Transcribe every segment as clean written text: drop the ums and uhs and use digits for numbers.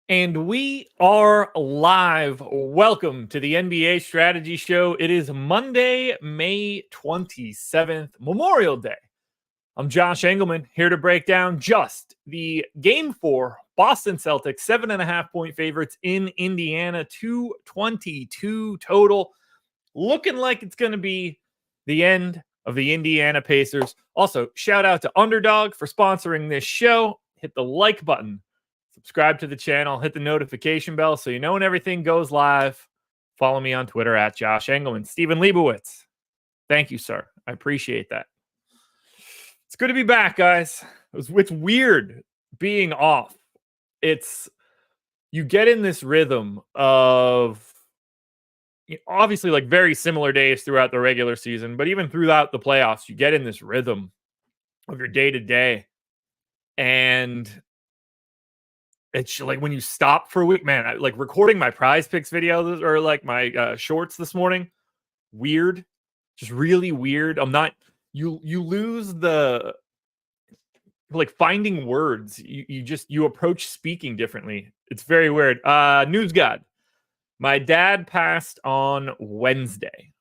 And we are live. Welcome to the NBA Strategy Show. It is Monday, May 27th, Memorial Day. I'm Josh Engleman, here to break down just the Game 4 Boston Celtics 7.5-point favorites in Indiana, 222 total. Looking like it's going to be the end of the Indiana Pacers. Also, shout out to Underdog for sponsoring this show. Hit the like button. Subscribe to the channel, hit the notification bell so you know when everything goes live. Follow me on Twitter at Josh Engleman. Stephen Leibowitz, thank you, sir. I appreciate that. It's good to be back, guys. It's weird being off. You get in this rhythm of obviously like very similar days throughout the regular season, but even throughout the playoffs, you get in this rhythm of your day to day. And it's like when you stop for a week, man, like recording my prize picks videos or like my shorts this morning. Weird, just really weird. You lose the like finding words. You approach speaking differently. It's very weird. News God. My dad passed on Wednesday.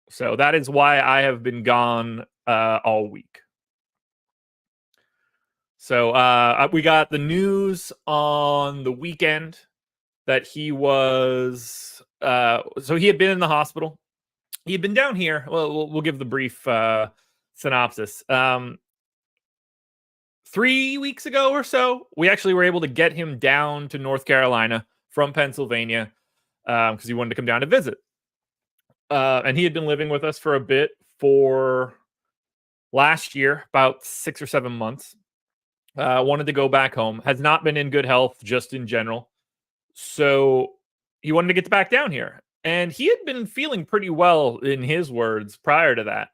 So that is why I have been gone all week. So we got the news on the weekend that he was so he had been in the hospital. He had been down here. Well, we'll give the brief synopsis. 3 weeks ago or so, we actually were able to get him down to North Carolina from Pennsylvania because he wanted to come down to visit. And he had been living with us for a bit for last year, about 6 or 7 months. Wanted to go back home. Has not been in good health just in general. So he wanted to get back down here. And he had been feeling pretty well, in his words, prior to that.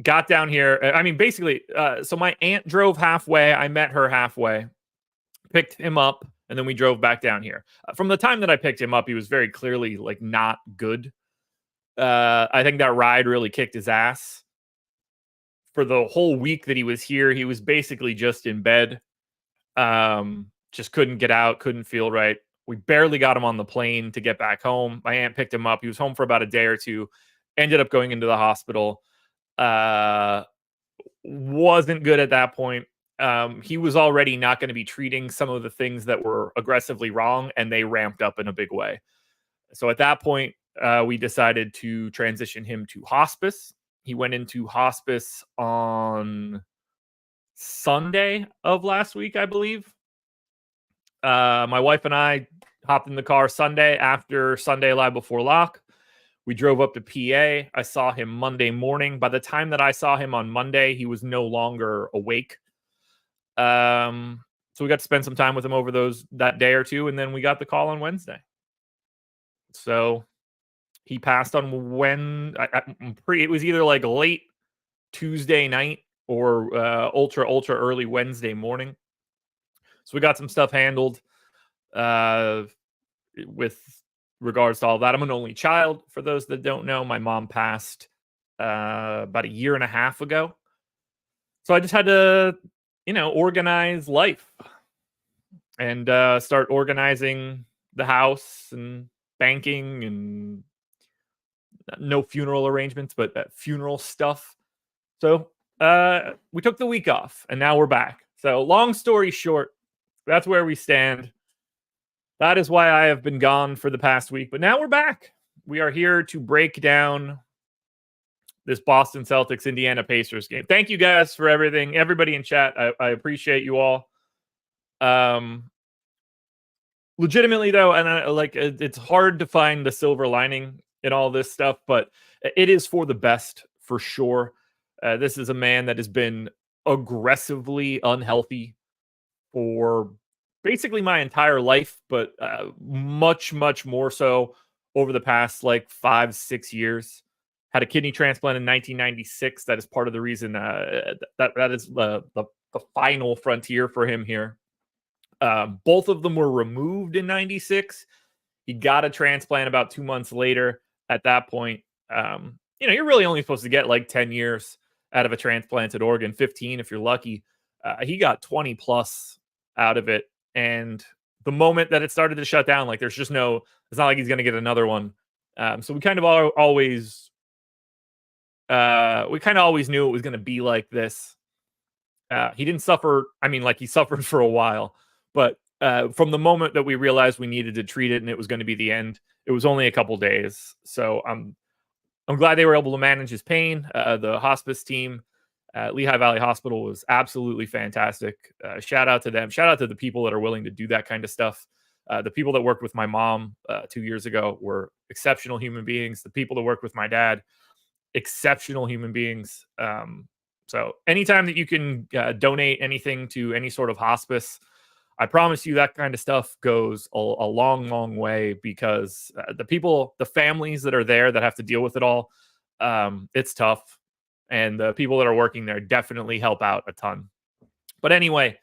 Got down here. I mean, basically, so my aunt drove halfway. I met her halfway. Picked him up. And then we drove back down here. From the time that I picked him up, he was very clearly like not good. I think that ride really kicked his ass. For the whole week that he was here, he was basically just in bed. Just couldn't get out, couldn't feel right. We barely got him on the plane to get back home. My aunt picked him up. He was home for about a day or two. Ended up going into the hospital. Wasn't good at that point. He was already not going to be treating some of the things that were aggressively wrong, and they ramped up in a big way. So at that point, we decided to transition him to hospice. He went into hospice on Sunday of last week, I believe. My wife and I hopped in the car Sunday after Sunday Live Before Lock. We drove up to PA. I saw him Monday morning. By the time that I saw him on Monday, he was no longer awake. So we got to spend some time with him over that day or two, and then we got the call on Wednesday. So he passed on it was either like late Tuesday night or ultra early Wednesday morning. So we got some stuff handled with regards to all that. I'm an only child. For those that don't know, my mom passed about a year and a half ago. So I just had to, organize life and start organizing the house and banking and no funeral arrangements, but funeral stuff. So we took the week off and now we're back. So long story short, that's where we stand. That is why I have been gone for the past week, but now we're back. We are here to break down this Boston Celtics Indiana Pacers game. Thank you guys for everything. Everybody in chat, I appreciate you all. Legitimately though, and it's hard to find the silver lining in all this stuff, but it is for the best for sure. This is a man that has been aggressively unhealthy for basically my entire life, but much more so over the past 5-6 years. Had a kidney transplant in 1996. That is part of the reason that is the final frontier for him here. Both of them were removed in 96. He got a transplant about 2 months later. At that point, you're really only supposed to get 10 years out of a transplanted organ, 15 if you're lucky. he got 20 plus out of it. And the moment that it started to shut down, like it's not like he's going to get another one. So we kind of always knew it was going to be like this. He didn't suffer. I mean, like he suffered for a while, but from the moment that we realized we needed to treat it and it was going to be the end, it was only a couple days. So I'm glad they were able to manage his pain. The hospice team at Lehigh Valley Hospital was absolutely fantastic. Shout out to them. Shout out to the people that are willing to do that kind of stuff. The people that worked with my mom 2 years ago were exceptional human beings. The people that worked with my dad, exceptional human beings. So anytime that you can donate anything to any sort of hospice, I promise you that kind of stuff goes a long, long way, because the families that are there that have to deal with it all, it's tough. And the people that are working there definitely help out a ton. But anyway,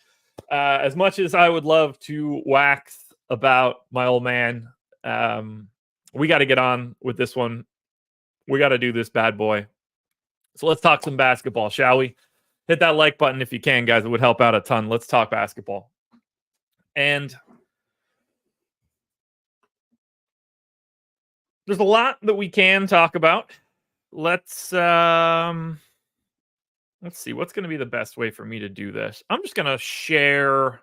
as much as I would love to wax about my old man, we got to get on with this one. We got to do this bad boy. So let's talk some basketball, shall we? Hit that like button if you can, guys. It would help out a ton. Let's talk basketball. And there's a lot that we can talk about. Let's see what's going to be the best way for me to do this. I'm just going to share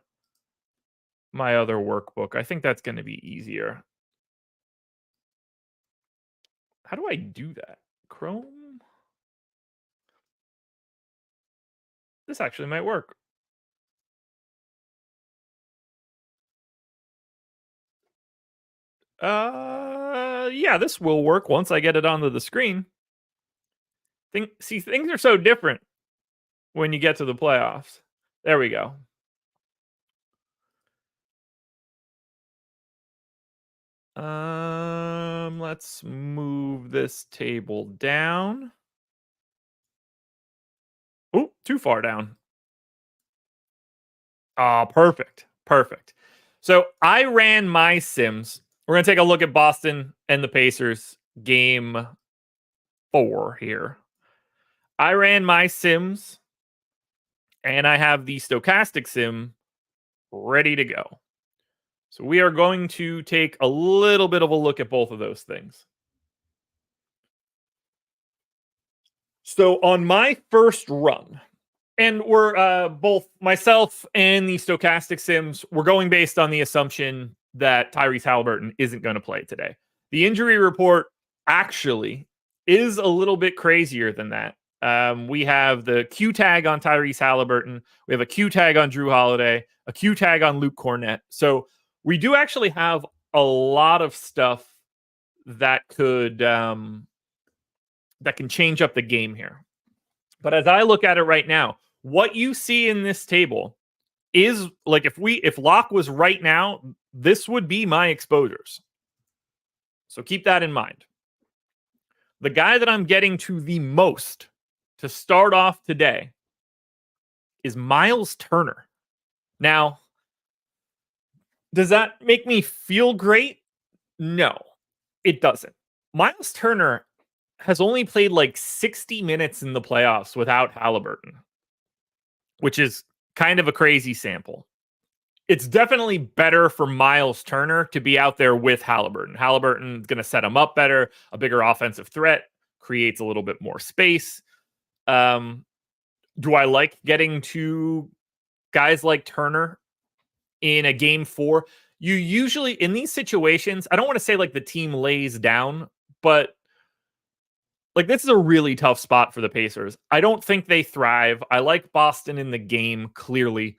my other workbook. I think that's going to be easier. How do I do that? Chrome? This actually might work. Yeah, this will work once I get it onto the screen. Things are so different when you get to the playoffs. There we go. Let's move this table down. Oh, too far down. Perfect. So I ran my sims. We're going to take a look at Boston and the Pacers game 4 here. I ran my sims, and I have the Stochastic sim ready to go. So we are going to take a little bit of a look at both of those things. So on my first run, and we're both myself and the Stochastic sims, we're going based on the assumption that Tyrese Halliburton isn't going to play today. The injury report actually is a little bit crazier than that. We have the Q tag on Tyrese Halliburton. We have a Q tag on Drew Holiday, a Q tag on Luke Cornett. So we do actually have a lot of stuff that could that can change up the game here. But as I look at it right now, what you see in this table is like if Locke was right now, this would be my exposures. So keep that in mind. The guy that I'm getting to the most to start off today is Miles Turner. Now, does that make me feel great? No, it doesn't. Miles Turner has only played like 60 minutes in the playoffs without Halliburton, which is kind of a crazy sample. It's definitely better for Miles Turner to be out there with Halliburton. Halliburton's going to set him up better, a bigger offensive threat, creates a little bit more space. Do I like getting to guys like Turner in a game 4? You usually, in these situations, I don't want to say like the team lays down, but like this is a really tough spot for the Pacers. I don't think they thrive. I like Boston in the game, clearly.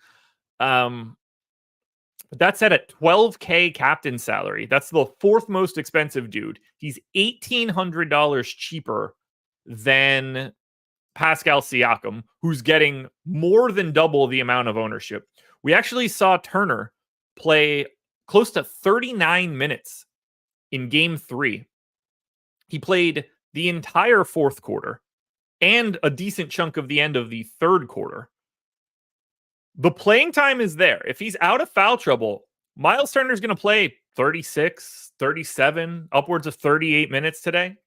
But that said, at $12K captain salary, that's the 4th most expensive dude. He's $1,800 cheaper than Pascal Siakam, who's getting more than double the amount of ownership. We actually saw Turner play close to 39 minutes in game 3. He played the entire 4th quarter and a decent chunk of the end of the 3rd quarter. The playing time is there. If he's out of foul trouble, Miles Turner is going to play 36, 37, upwards of 38 minutes today.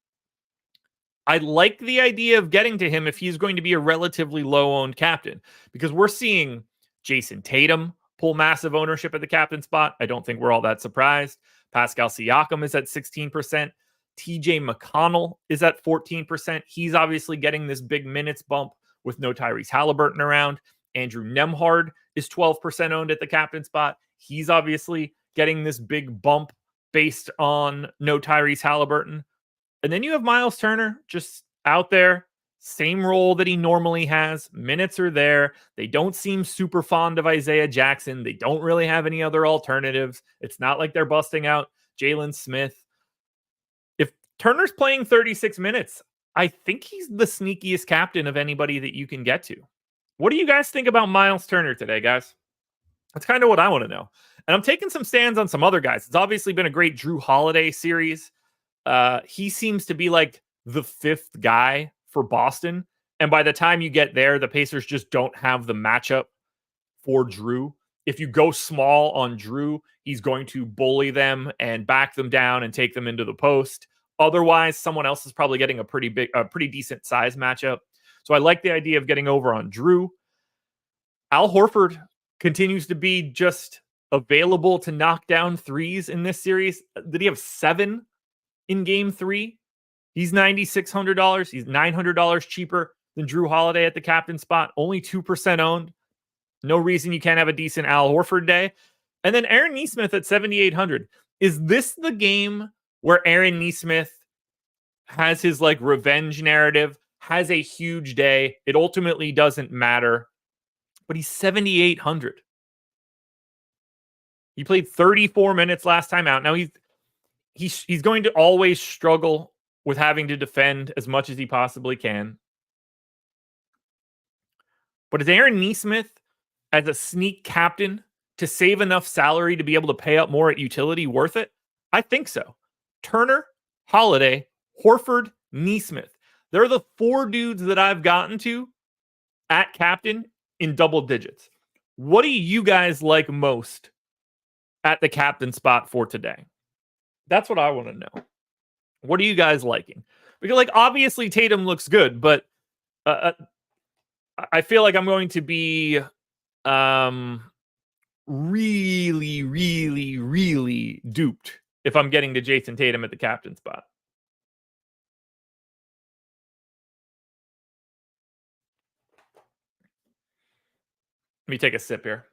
I like the idea of getting to him if he's going to be a relatively low-owned captain, because we're seeing Jason Tatum pull massive ownership at the captain spot. I don't think we're all that surprised. Pascal Siakam is at 16%. TJ McConnell is at 14%. He's obviously getting this big minutes bump with no Tyrese Halliburton around. Andrew Nembhard is 12% owned at the captain spot. He's obviously getting this big bump based on no Tyrese Halliburton. And then you have Miles Turner just out there, same role that he normally has. Minutes are there. They don't seem super fond of Isaiah Jackson. They don't really have any other alternatives. It's not like they're busting out Jalen Smith. If Turner's playing 36 minutes, I think he's the sneakiest captain of anybody that you can get to. What do you guys think about Miles Turner today, guys? That's kind of what I want to know. And I'm taking some stands on some other guys. It's obviously been a great Drew Holiday series. He seems to be like the fifth guy for Boston. And by the time you get there, the Pacers just don't have the matchup for Drew. If you go small on Drew, he's going to bully them and back them down and take them into the post. Otherwise, someone else is probably getting a pretty decent size matchup. So I like the idea of getting over on Drew. Al Horford continues to be just available to knock down threes in this series. Did he have 7 in game 3? He's $9,600. He's $900 cheaper than Drew Holiday at the captain spot. Only 2% owned. No reason you can't have a decent Al Horford day. And then Aaron Nesmith at 7,800. Is this the game where Aaron Nesmith has his like revenge narrative, has a huge day? It ultimately doesn't matter, but he's 7,800. He played 34 minutes last time out. Now he's going to always struggle with having to defend as much as he possibly can. But is Aaron Nesmith as a sneak captain to save enough salary to be able to pay up more at utility worth it? I think so. Turner, Holiday, Horford, Nesmith. They're the 4 dudes that I've gotten to at captain in double digits. What do you guys like most at the captain spot for today? That's what I want to know. What are you guys liking? Because like obviously Tatum looks good, but I feel like I'm going to be really, really, really duped if I'm getting to Jason Tatum at the captain spot. Let me take a sip here.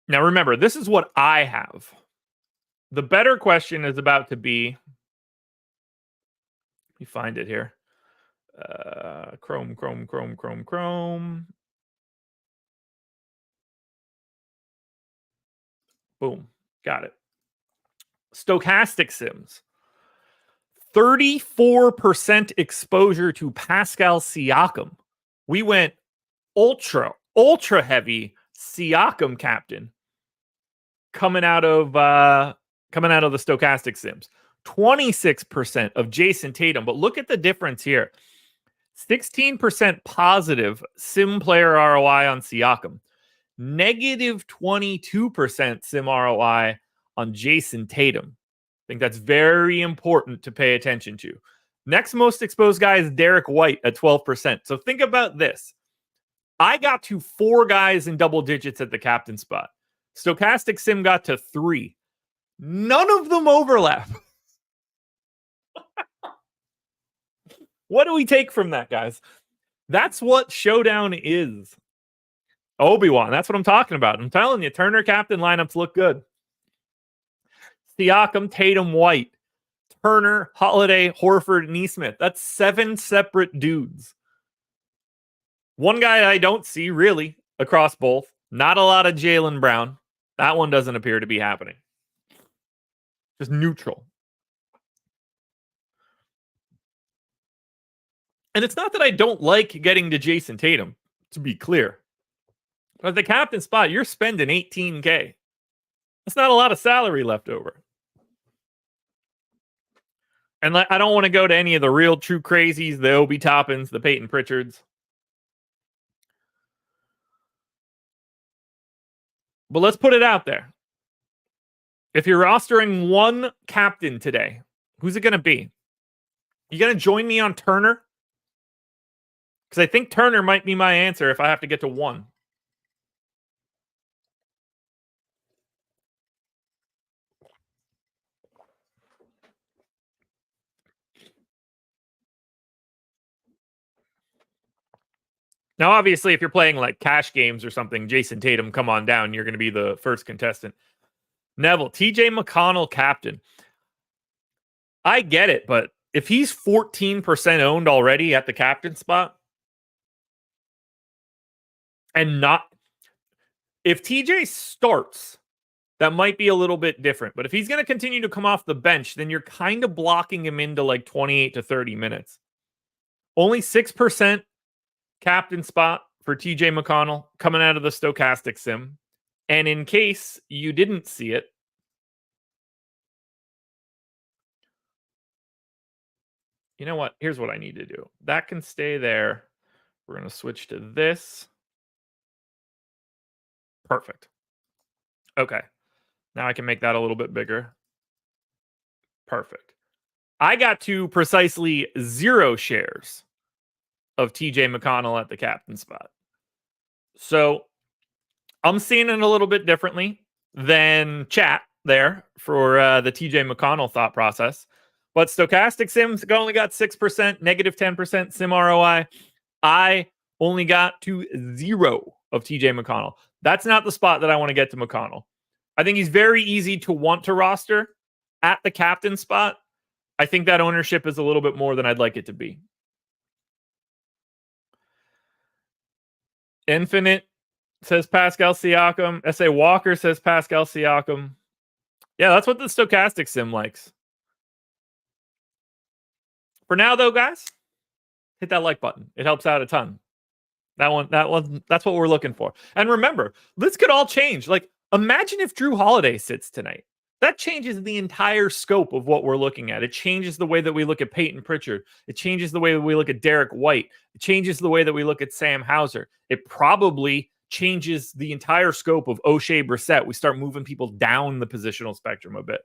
Now remember, this is what I have. The better question is about to be, let me find it here. Chrome. Boom. Got it. Stochastic Sims. 34% exposure to Pascal Siakam. We went ultra heavy Siakam captain coming out of the Stochastic Sims. 26% of Jason Tatum. But look at the difference here. 16% positive sim player ROI on Siakam. Negative 22% sim ROI on Jason Tatum. I think that's very important to pay attention to. Next most exposed guy is Derek White at 12%. So think about this. I got to 4 guys in double digits at the captain spot. Stochastic Sim got to 3. None of them overlap. What do we take from that, guys? That's what Showdown is. Obi-Wan, that's what I'm talking about. I'm telling you, Turner captain lineups look good. Siakam, Tatum, White, Turner, Holiday, Horford, Nesmith. That's 7 separate dudes. One guy I don't see really across both. Not a lot of Jaylen Brown. That one doesn't appear to be happening. Just neutral. And it's not that I don't like getting to Jason Tatum, to be clear. But at the captain spot, you're spending $18K. That's not a lot of salary left over. And I don't want to go to any of the real true crazies, the Obi Toppins, the Peyton Pritchards. But let's put it out there. If you're rostering one captain today, who's it going to be? You going to join me on Turner? Because I think Turner might be my answer if I have to get to one. Now, obviously, if you're playing like cash games or something, Jason Tatum, come on down. You're going to be the first contestant. Neville, TJ McConnell, captain. I get it, but if he's 14% owned already at the captain spot, and not, if TJ starts, that might be a little bit different. But if he's going to continue to come off the bench, then you're kind of blocking him into like 28 to 30 minutes. Only 6% captain spot for TJ McConnell coming out of the Stochastic sim. And in case you didn't see it, you know what? Here's what I need to do. That can stay there. We're going to switch to this. Perfect. Okay. Now I can make that a little bit bigger. Perfect. I got to precisely 0 shares of TJ McConnell at the captain spot. So I'm seeing it a little bit differently than chat there for the TJ McConnell thought process. But Stochastic Sims only got 6%, negative 10% Sim ROI. I only got to 0 of TJ McConnell. That's not the spot that I want to get to McConnell. I think he's very easy to want to roster at the captain spot. I think that ownership is a little bit more than I'd like it to be. Infinite says Pascal Siakam. S.A. Walker says Pascal Siakam. Yeah, that's what the Stochastic Sim likes. For now, though, guys, hit that like button. It helps out a ton. That's what we're looking for. And remember, this could all change. Like, imagine if Drew Holiday sits tonight. That changes the entire scope of what we're looking at. It changes the way that we look at Peyton Pritchard. It changes the way that we look at Derek White. It changes the way that we look at Sam Hauser. It probably changes the entire scope of O'Shea Brissett. We start moving people down the positional spectrum a bit.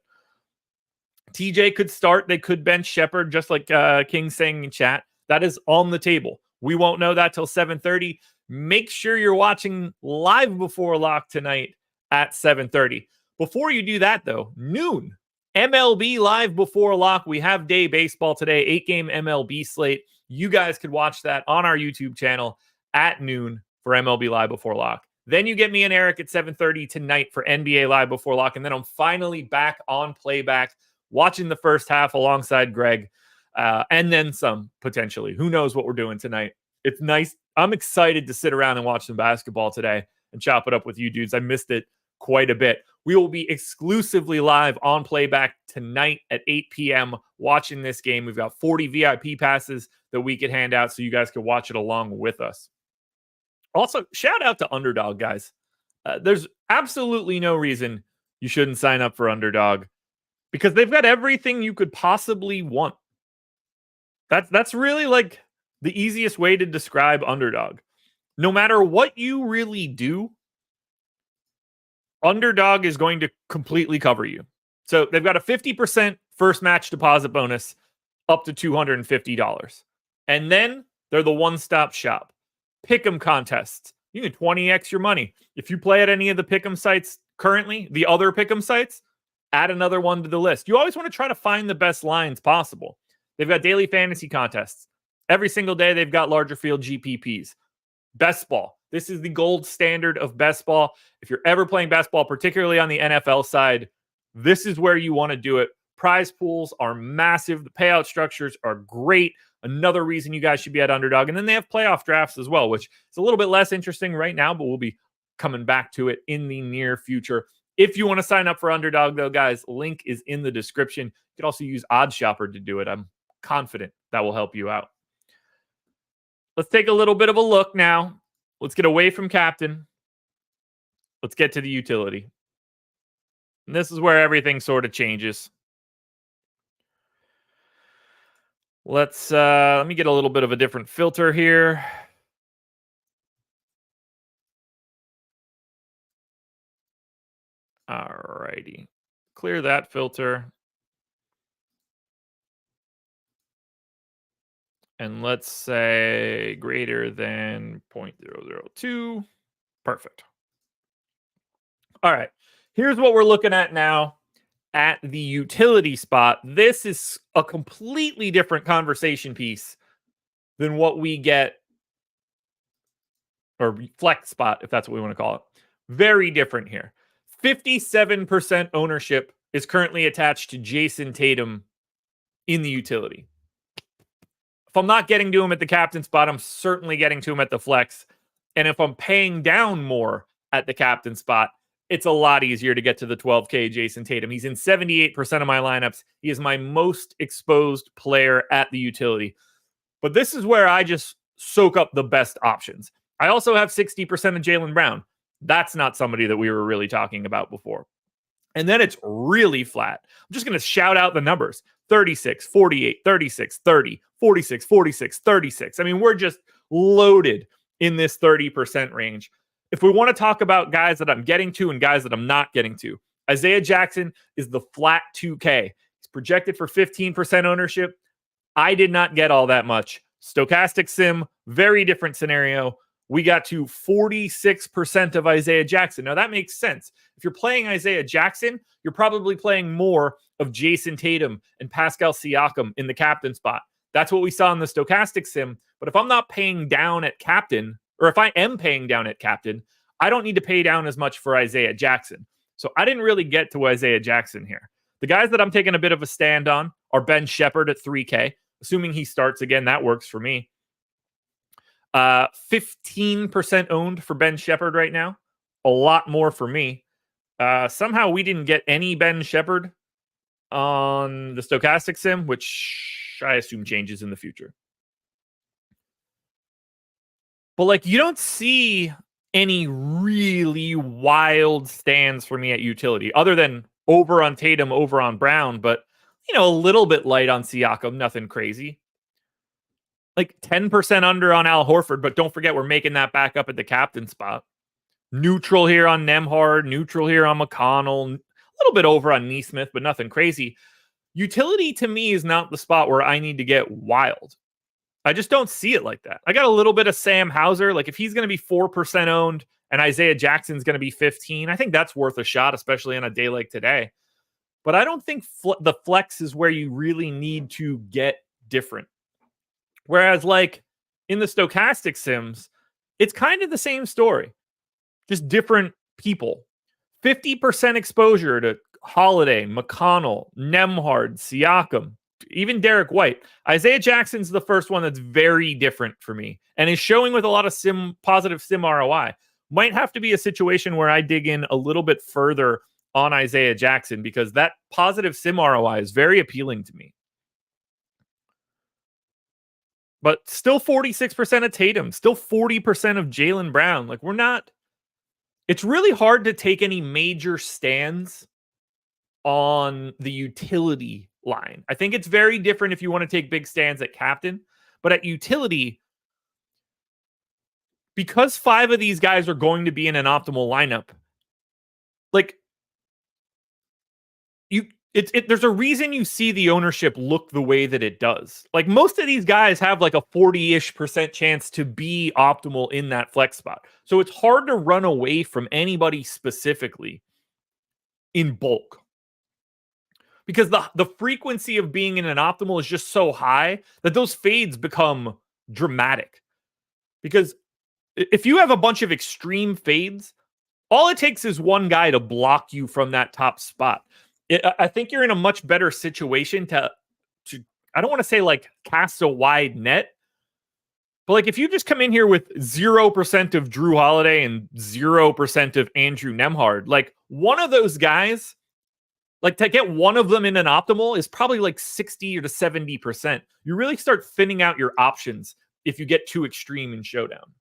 TJ could start. They could bench Shepard, just like King's saying in chat. That is on the table. We won't know that till 7:30. Make sure you're watching live before lock tonight at 7:30. Before you do that, though, noon, MLB live before lock. We have day baseball today, 8-game MLB slate. You guys could watch that on our YouTube channel at noon for MLB live before lock. Then you get me and Eric at 7:30 tonight for NBA live before lock. And then I'm finally back on playback, watching the first half alongside Greg, and then some, potentially. Who knows what we're doing tonight? It's nice. I'm excited to sit around and watch some basketball today and chop it up with you dudes. I missed it quite a bit. We will be exclusively live on playback tonight at 8 p.m. watching this game. We've got 40 VIP passes that we could hand out so you guys can watch it along with us. Also, shout out to Underdog, guys. There's absolutely no reason you shouldn't sign up for Underdog because they've got everything you could possibly want. That's really like the easiest way to describe Underdog. No matter what you really do, Underdog is going to completely cover you. So they've got a 50% first match deposit bonus up to $250. And then they're the one-stop shop. Pick'em contests. You can 20x your money. If you play at any of the Pick'em sites currently, the other Pick'em sites, add another one to the list. You always want to try to find the best lines possible. They've got daily fantasy contests. Every single day, they've got larger field GPPs. Best ball. This is the gold standard of best ball. If you're ever playing best ball, particularly on the NFL side, this is where you want to do it. Prize pools are massive. The payout structures are great. Another reason you guys should be at Underdog. And then they have playoff drafts as well, which is a little bit less interesting right now, but we'll be coming back to it in the near future. If you want to sign up for Underdog, though, guys, link is in the description. You could also use OddsShopper to do it. I'm confident that will help you out. Let's take a little bit of a look now. Let's get away from captain. Let's get to the utility. And this is where everything sort of changes. Let me get a little bit of a different filter here. righty. Clear that filter. And let's say greater than 0.002. Perfect. All right. Here's what we're looking at now at the utility spot. This is a completely different conversation piece than what we get, or flex spot, if that's what we want to call it. Very different here. 57% ownership is currently attached to Jason Tatum in the utility. If I'm not getting to him at the captain spot, I'm certainly getting to him at the flex. And if I'm paying down more at the captain spot, it's a lot easier to get to the 12K Jason Tatum. He's in 78% of my lineups. He is my most exposed player at the utility. But this is where I just soak up the best options. I also have 60% of Jaylen Brown. That's not somebody that we were really talking about before. And then it's really flat. I'm just going to shout out the numbers. 36, 48, 36, 30, 46, 46, 36. I mean, we're just loaded in this 30% range. If we want to talk about guys that I'm getting to and guys that I'm not getting to, Isaiah Jackson is the flat 2K. He's projected for 15% ownership. I did not get all that much. Stochastic Sim, very different scenario. We got to 46% of Isaiah Jackson. Now, that makes sense. If you're playing Isaiah Jackson, you're probably playing more of Jason Tatum and Pascal Siakam in the captain spot. That's what we saw in the Stochastic Sim. But if I'm not paying down at captain, or if I am paying down at captain, I don't need to pay down as much for Isaiah Jackson. So I didn't really get to Isaiah Jackson here. The guys that I'm taking a bit of a stand on are Ben Shepherd at 3K. Assuming he starts again, that works for me. 15% owned for Ben Shepherd right now. A lot more for me. Somehow we didn't get any Ben Shepherd on the Stochastic Sim, which I assume changes in the future. But like, you don't see any really wild stands for me at utility other than over on Tatum, over on Brown, but you know, a little bit light on Siakam, nothing crazy. Like 10% under on Al Horford, but don't forget we're making that back up at the captain spot. Neutral here on Nembhard, neutral here on McConnell, a little bit over on Neesmith, but nothing crazy. Utility to me is not the spot where I need to get wild. I just don't see it like that. I got a little bit of Sam Hauser. Like if he's going to be 4% owned and Isaiah Jackson's going to be 15, I think that's worth a shot, especially on a day like today. But I don't think the flex is where you really need to get different. Whereas like in the Stochastic Sims, it's kind of the same story, just different people. 50% exposure to Holiday, McConnell, Nembhard, Siakam, even Derek White. Isaiah Jackson's the first one that's very different for me and is showing with a lot of positive sim ROI. Might have to be a situation where I dig in a little bit further on Isaiah Jackson because that positive sim ROI is very appealing to me. But still 46% of Tatum, still 40% of Jaylen Brown. Like it's really hard to take any major stands on the utility line. I think it's very different if you want to take big stands at captain, but at utility, because 5 of these guys are going to be in an optimal lineup, like there's a reason you see the ownership look the way that it does. Like most of these guys have like a 40-ish% chance to be optimal in that flex spot. So it's hard to run away from anybody specifically in bulk. Because the frequency of being in an optimal is just so high that those fades become dramatic. Because if you have a bunch of extreme fades, all it takes is one guy to block you from that top spot. I think you're in a much better situation to I don't want to say like cast a wide net, but like if you just come in here with 0% of Drew Holiday and 0% of Andrew Nembhard, like one of those guys, like to get one of them in an optimal is probably like 60 or to 70%. You really start thinning out your options if you get too extreme in Showdown.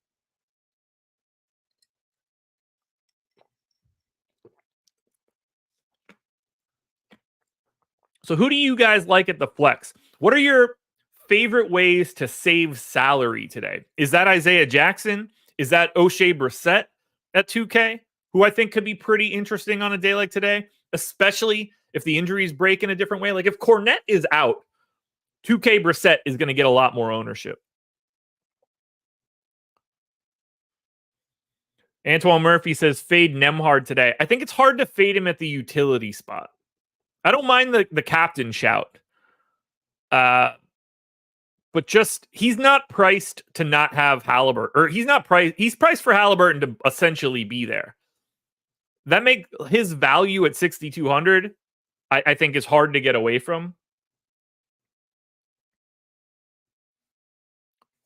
So who do you guys like at the flex? What are your favorite ways to save salary today? Is that Isaiah Jackson? Is that O'Shea Brissett at 2K, who I think could be pretty interesting on a day like today? especially if the injuries break in a different way. Like if Cornette is out, 2K Brissett is going to get a lot more ownership. Antoine Murphy says fade Nemhard today. I think it's hard to fade him at the utility spot. I don't mind the captain shout. But just he's not priced to not have Halliburton, or he's priced for Halliburton to essentially be there. That make his value at 6,200, I think is hard to get away from.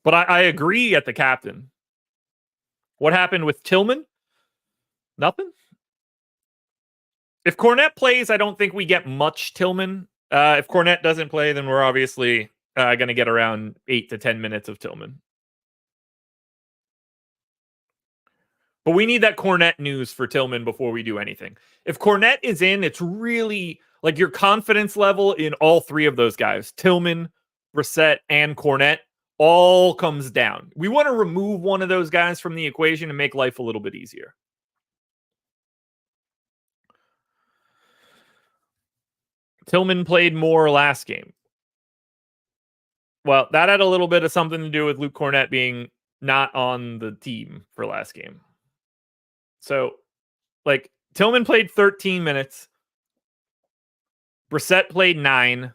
But I agree at the captain. What happened with Tillman? Nothing. If Cornette plays, I don't think we get much Tillman. If Cornette doesn't play, then we're obviously going to get around 8 to 10 minutes of Tillman. But we need that Cornette news for Tillman before we do anything. If Cornette is in, it's really like your confidence level in all three of those guys, Tillman, Brissett, and Cornette, all comes down. We want to remove one of those guys from the equation and make life a little bit easier. Tillman played more last game. Well, that had a little bit of something to do with Luke Cornette being not on the team for last game. So, like, Tillman played 13 minutes. Brissett played 9.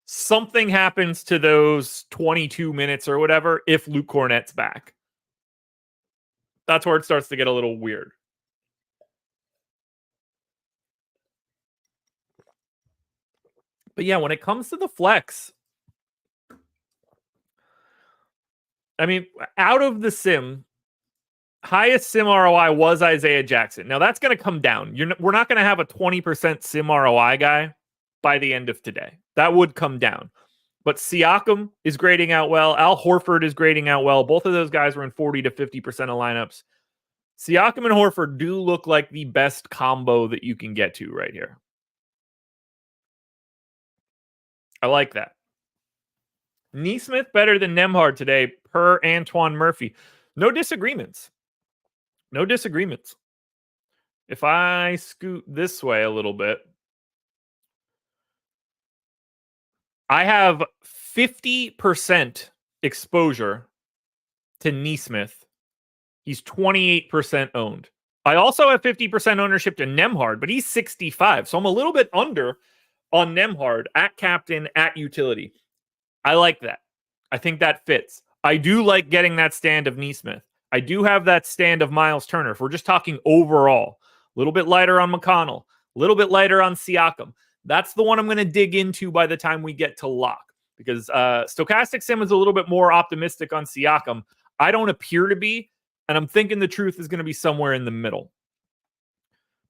Something happens to those 22 minutes or whatever if Luke Cornette's back. That's where it starts to get a little weird. But yeah, when it comes to the flex, I mean, out of the sim, highest sim ROI was Isaiah Jackson. Now that's going to come down. We're not going to have a 20% sim ROI guy by the end of today. That would come down. But Siakam is grading out well. Al Horford is grading out well. Both of those guys were in 40 to 50% of lineups. Siakam and Horford do look like the best combo that you can get to right here. I like that. Neesmith better than Nemhard today per Antoine Murphy. No disagreements. No disagreements. If I scoot this way a little bit, I have 50% exposure to Neesmith. He's 28% owned. I also have 50% ownership to Nemhard, but he's 65. So I'm a little bit under on Nemhard at captain, at utility. I like that. I think that fits. I do like getting that stand of Neesmith. I do have that stand of Miles Turner. If we're just talking overall, a little bit lighter on McConnell, a little bit lighter on Siakam. That's the one I'm going to dig into by the time we get to lock, because Stochastic Sim is a little bit more optimistic on Siakam. I don't appear to be, and I'm thinking the truth is going to be somewhere in the middle.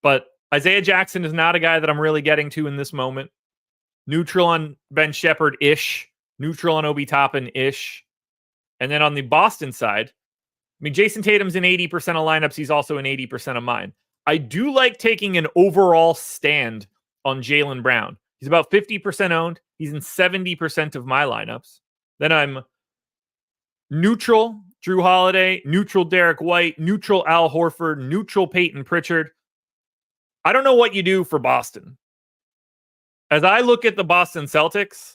But Isaiah Jackson is not a guy that I'm really getting to in this moment. Neutral on Ben Shepherd-ish. Neutral on Obi Toppin-ish. And then on the Boston side, I mean, Jason Tatum's in 80% of lineups. He's also in 80% of mine. I do like taking an overall stand on Jaylen Brown. He's about 50% owned. He's in 70% of my lineups. Then I'm neutral Drew Holiday, neutral Derek White, neutral Al Horford, neutral Peyton Pritchard. I don't know what you do for Boston. As I look at the Boston Celtics,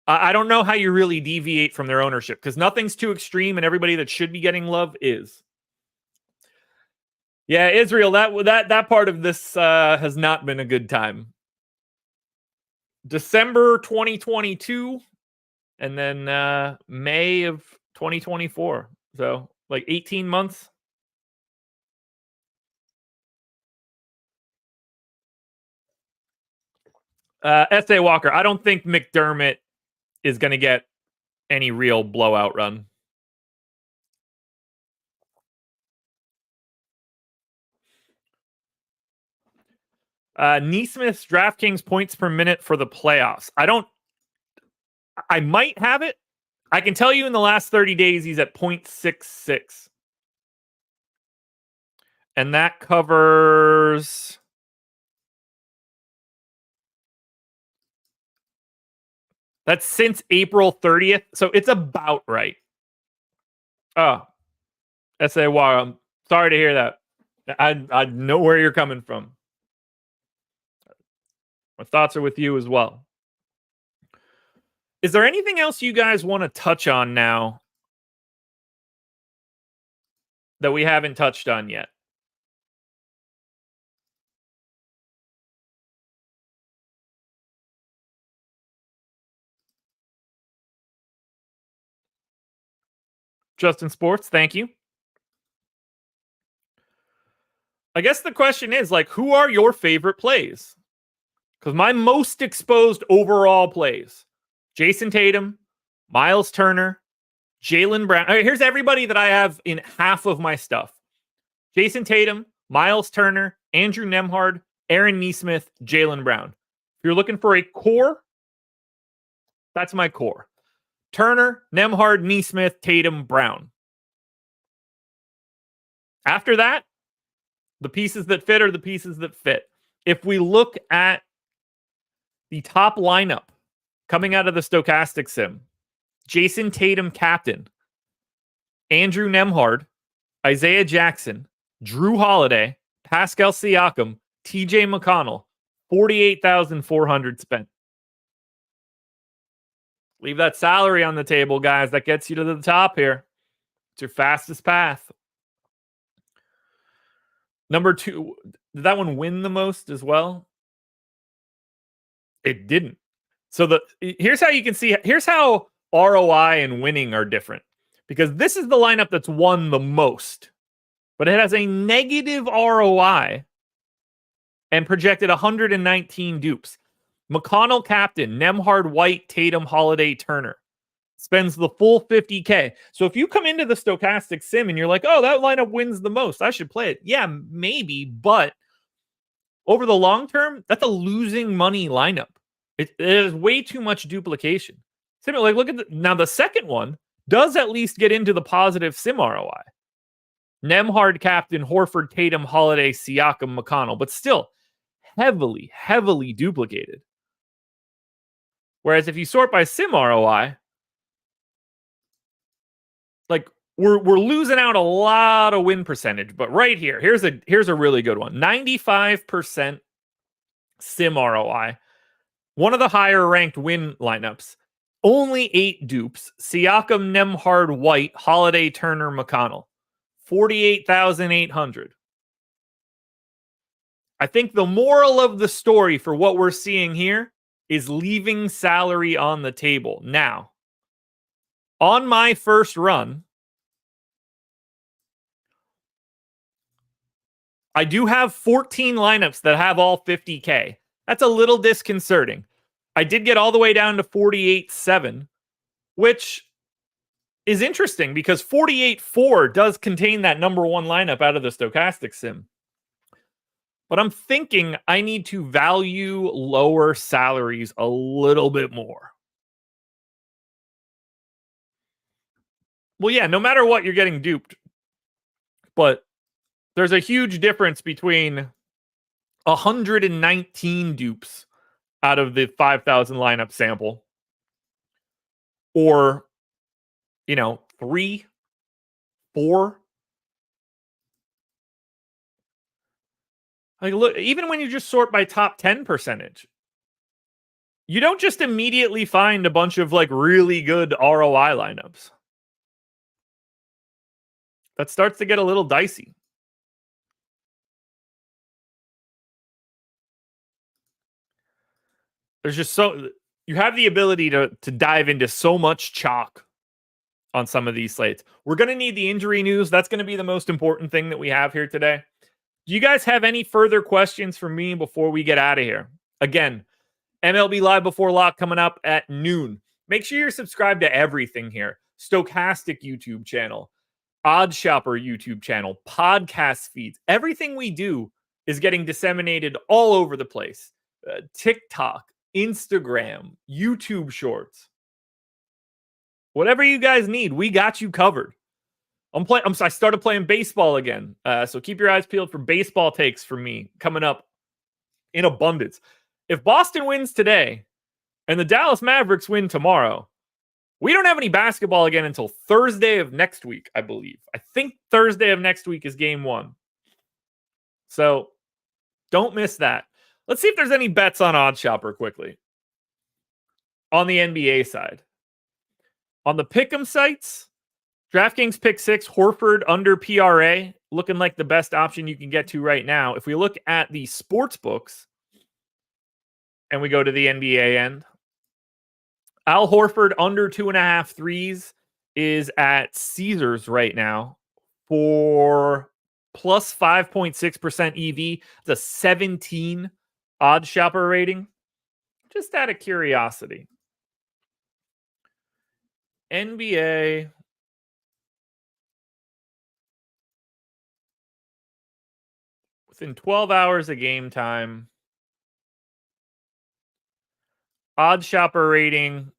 I don't know how you really deviate from their ownership, because nothing's too extreme and everybody that should be getting love is. Yeah, Israel, that part of this has not been a good time. December 2022 and then May of 2024. So like 18 months. S.A. Walker, I don't think McDermott is going to get any real blowout run. Neesmith's DraftKings points per minute for the playoffs. I might have it. I can tell you in the last 30 days, he's at 0.66. And that covers... That's since April 30th. So it's about right. Oh, S.A. Wow. I'm sorry to hear that. I know where you're coming from. My thoughts are with you as well. Is there anything else you guys want to touch on now that we haven't touched on yet? Justin Sports, thank you. I guess the question is, like, who are your favorite plays? Because my most exposed overall plays: Jason Tatum, Miles Turner, Jaylen Brown. All right, here's everybody that I have in half of my stuff: Jason Tatum, Miles Turner, Andrew Nembhard, Aaron Nesmith, Jaylen Brown. If you're looking for a core, that's my core: Turner, Nembhard, Nesmith, Tatum, Brown. After that, the pieces that fit are the pieces that fit. If we look at the top lineup coming out of the Stochastic sim: Jason Tatum captain, Andrew Nembhard, Isaiah Jackson, Drew Holiday, Pascal Siakam, TJ McConnell, 48,400 spent. Leave that salary on the table, guys. That gets you to the top here. It's your fastest path. Number 2, did that one win the most as well? It didn't. So here's how you can see, here's how ROI and winning are different. Because this is the lineup that's won the most, but it has a negative ROI and projected 119 dupes. McConnell captain, Nembhard, White, Tatum, Holiday, Turner. Spends the full 50K. So if you come into the Stochastic sim and you're like, oh, that lineup wins the most, I should play it. Yeah, maybe, but over the long term, that's a losing money lineup. It is way too much duplication. Like, look at now the second one does at least get into the positive sim ROI. Nembhard captain, Horford, Tatum, Holiday, Siakam, McConnell, but still heavily, heavily duplicated. Whereas if you sort by sim ROI, like we're losing out a lot of win percentage. But right here, here's a really good one: 95% sim ROI. One of the higher ranked win lineups. Only 8 dupes: Siakam, Nembhard, White, Holiday, Turner, McConnell. 48,800. I think the moral of the story for what we're seeing here is leaving salary on the table. Now, on my first run, I do have 14 lineups that have all 50K. That's a little disconcerting. I did get all the way down to 48.7, which is interesting because 48.4 does contain that number one lineup out of the Stochastic sim. But I'm thinking I need to value lower salaries a little bit more. Well, yeah, no matter what, you're getting duped. But there's a huge difference between 119 dupes out of the 5,000 lineup sample, or, 3, 4. Like, look, even when you just sort by top 10 percentage, you don't just immediately find a bunch of like really good ROI lineups. That starts to get a little dicey. There's just you have the ability to dive into so much chalk on some of these slates. We're going to need the injury news. That's going to be the most important thing that we have here today. Do you guys have any further questions for me before we get out of here? Again, MLB Live Before Lock coming up at noon. Make sure you're subscribed to everything here: Stochastic YouTube channel, Odd Shopper YouTube channel, podcast feeds. Everything we do is getting disseminated all over the place. TikTok, Instagram, YouTube Shorts. Whatever you guys need, we got you covered. I started playing baseball again, so keep your eyes peeled for baseball takes from me coming up in abundance. If Boston wins today and the Dallas Mavericks win tomorrow, we don't have any basketball again until Thursday of next week, I believe. I think Thursday of next week is game 1. So don't miss that. Let's see if there's any bets on OddsShopper quickly. On the NBA side. On the pick'em sites, DraftKings pick 6, Horford under PRA, looking like the best option you can get to right now. If we look at the sports books and we go to the NBA end, Al Horford under 2.5 threes is at Caesars right now for plus 5.6% EV. It's a 17 OddsShopper rating. Just out of curiosity. NBA within 12 hours of game time. OddsShopper rating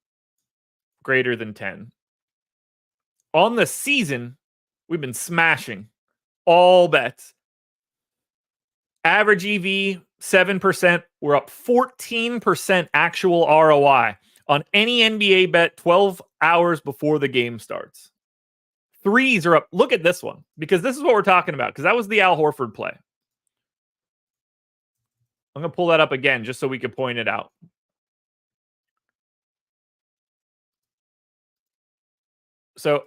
greater than 10. On the season, we've been smashing all bets. Average EV, 7%. We're up 14% actual ROI on any NBA bet 12 hours before the game starts. Threes are up. Look at this one, because this is what we're talking about, because that was the Al Horford play. I'm going to pull that up again just so we can point it out. So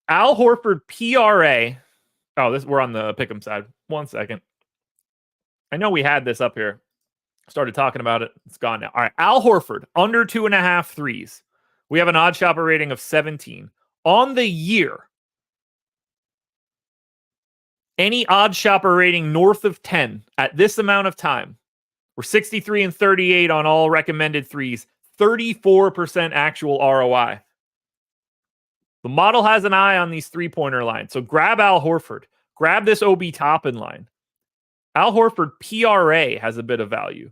Al Horford PRA. Oh, we're on the pick'em side. 1 second. I know we had this up here. Started talking about it. It's gone now. All right. Al Horford, under 2.5 threes. We have an OddsShopper rating of 17. On the year, any OddsShopper rating north of 10 at this amount of time, we're 63 and 38 on all recommended threes, 34% actual ROI. The model has an eye on these three-pointer lines. So grab Al Horford. Grab this Obi Toppin line. Al Horford PRA has a bit of value.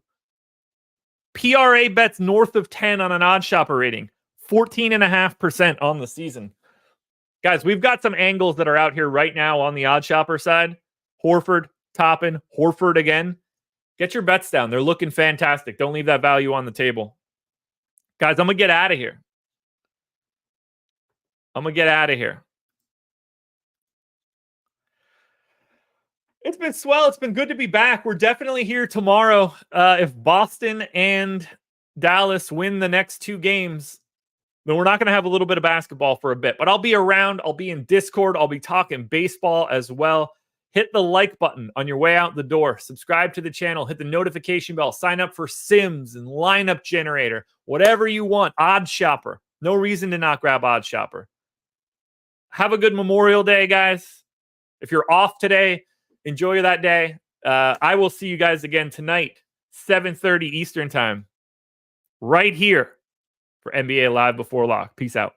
PRA bets north of 10 on an OddsShopper rating. 14.5% on the season. Guys, we've got some angles that are out here right now on the OddsShopper side. Horford, Toppin, Horford again. Get your bets down. They're looking fantastic. Don't leave that value on the table. Guys, I'm going to get out of here. It's been swell. It's been good to be back. We're definitely here tomorrow. If Boston and Dallas win the next 2 games, then we're not going to have a little bit of basketball for a bit. But I'll be around. I'll be in Discord. I'll be talking baseball as well. Hit the like button on your way out the door. Subscribe to the channel. Hit the notification bell. Sign up for Sims and Lineup Generator. Whatever you want. OddsShopper. No reason to not grab OddsShopper. Have a good Memorial Day, guys. If you're off today, enjoy that day. I will see you guys again tonight, 7:30 Eastern time, right here for NBA Live Before Lock. Peace out.